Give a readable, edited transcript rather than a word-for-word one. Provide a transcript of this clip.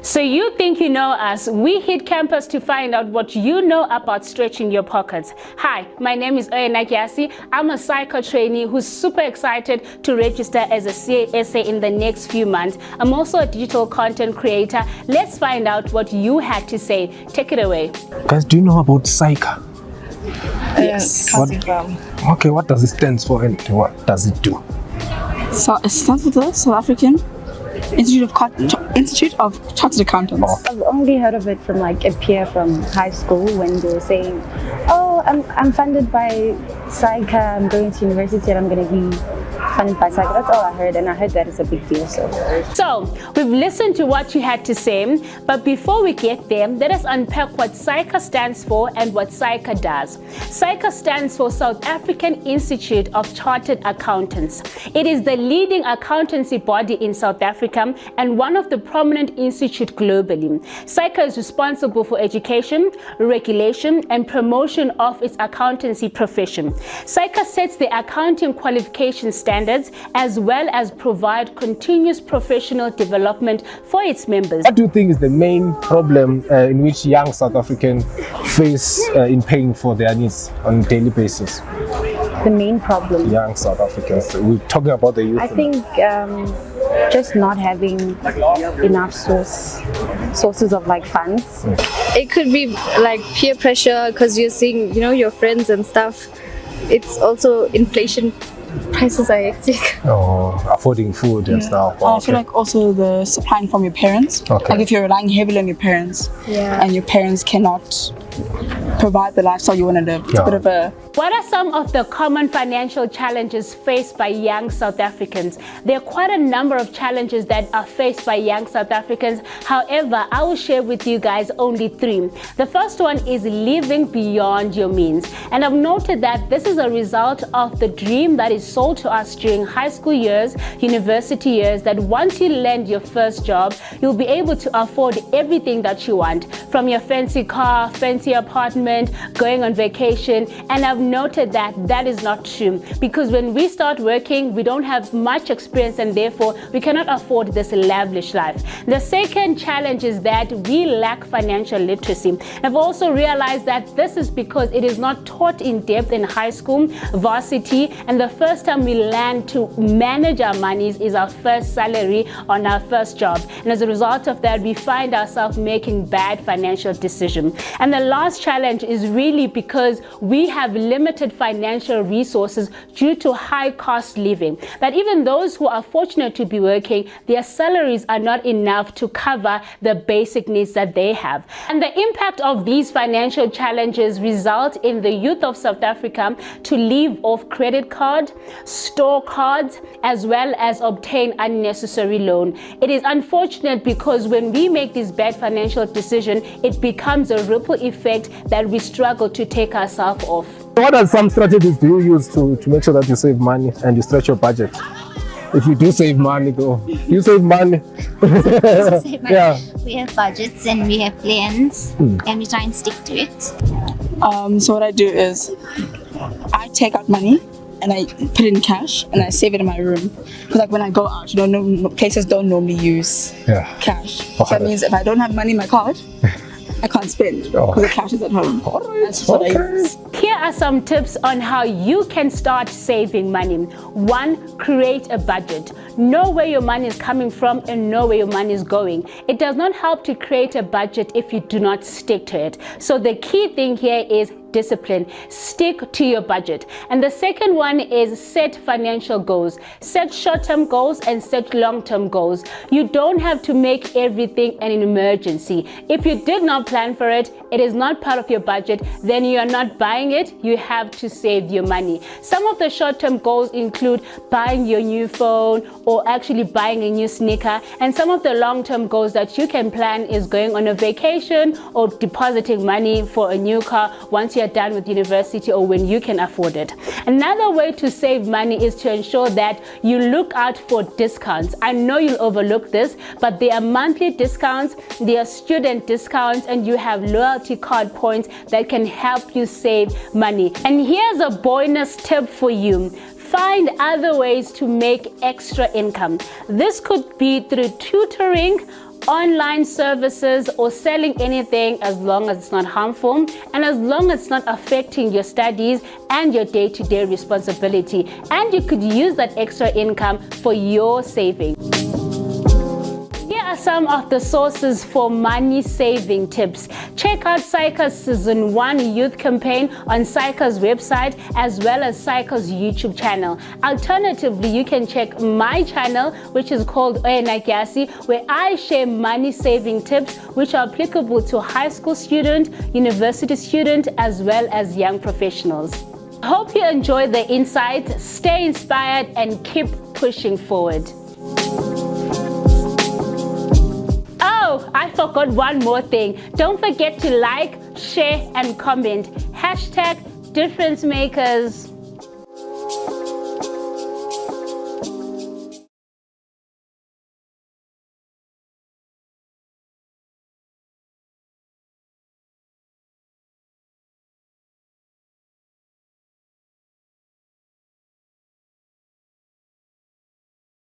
So you think you know us? We hit campus to find out what you know about stretching your pockets. Hi, my name is Oyena Dyasi. I'm a SAICA trainee who's super excited to register as a CSA in the next few months. I'm also a digital content creator. Let's find out what you had to say. Take it away. Guys, do you know about SAICA? Yes. Okay, what does it stand for and what does it do? So it stands for the South African Institute of Chartered Accountants. Oh. I've only heard of it from like a peer from high school when they were saying, "Oh, I'm funded by SAICA. I'm going to university and I'm going to be funded by SAICA." That's all I heard, and I heard that it's a big deal. So we've listened to what you had to say, but before we get there, let us unpack what SAICA stands for and what SAICA does. SAICA stands for South African Institute of Chartered Accountants. It is the leading accountancy body in South Africa and one of the prominent institutes globally. SAICA is responsible for education, regulation, and promotion of its accountancy profession. SAICA sets the accounting qualification standards as well as provide continuous professional development for its members. What do you think is the main problem in which young South Africans face in paying for their needs on a daily basis? The main problem, Young South Africans. We're talking about the youth. I think, just not having enough sources of like funds. It could be like peer pressure because you're seeing, your friends and stuff. It's also inflation. Prices are hectic. Oh, affording food and stuff. I feel like also the supplying from your parents. Okay. Like if you're relying heavily on your parents and your parents cannot provide the lifestyle you want to live. It's a bit of a... What are some of the common financial challenges faced by young South Africans? There are quite a number of challenges that are faced by young South Africans. However, I will share with you guys only 3. The first one is living beyond your means. And I've noted that this is a result of the dream that is sold to us during high school years, university years, that once you land your first job, you'll be able to afford everything that you want, from your fancy car, fancy apartment, going on vacation. And I've noted that that is not true, because when we start working, we don't have much experience and therefore we cannot afford this lavish life. The second challenge is that we lack financial literacy. I've also realized that this is because it is not taught in depth in high school, varsity, and the first time we learn to manage our monies is our first salary on our first job. And as a result of that, we find ourselves making bad financial decisions. And the last challenge is really because we have limited financial resources due to high cost living. That even those who are fortunate to be working, their salaries are not enough to cover the basic needs that they have. And the impact of these financial challenges result in the youth of South Africa to live off credit card, store cards, as well as obtain unnecessary loan. It is unfortunate because when we make these bad financial decisions, it becomes a ripple effect that we struggle to take ourselves off. What are some strategies do you use to make sure that you save money and you stretch your budget? If you do save money though, you save money. Yeah. We have budgets and we have plans and we try and stick to it. So what I do is I take out money and I put it in cash and I save it in my room. Because like when I go out, places don't normally use cash. So that means if I don't have money in my card, I can't spend because the cash is at home. That's what I use. Here are some tips on how you can start saving money. 1, create a budget. Know where your money is coming from and know where your money is going. It does not help to create a budget if you do not stick to it. So the key thing here is discipline. Stick to your budget. And the second one is set financial goals. Set short-term goals and set long-term goals. You don't have to make everything an emergency. If you did not plan for it, it is not part of your budget, then you are not buying it. You have to save your money. Some of the short-term goals include buying your new phone or actually buying a new sneaker. And some of the long-term goals that you can plan is going on a vacation or depositing money for a new car once you're done with university or when you can afford it. Another way to save money is to ensure that you look out for discounts. I know you'll overlook this, but there are monthly discounts, there are student discounts, and you have loyalty card points that can help you save money. And here's a bonus tip for you. Find other ways to make extra income. This could be through tutoring, online services, or selling anything as long as it's not harmful and as long as it's not affecting your studies and your day-to-day responsibility. And you could use that extra income for your saving. Here are some of the sources for money saving tips. Check out SAICA's Season 1 youth campaign on SAICA's website as well as SAICA's YouTube channel. Alternatively, you can check my channel, which is called Oyena Dyasi, where I share money saving tips which are applicable to high school student, university student, as well as young professionals. Hope you enjoyed the insight. Stay inspired and keep pushing forward. Oh, I forgot one more thing. Don't forget to like, share, and comment. #difference makers.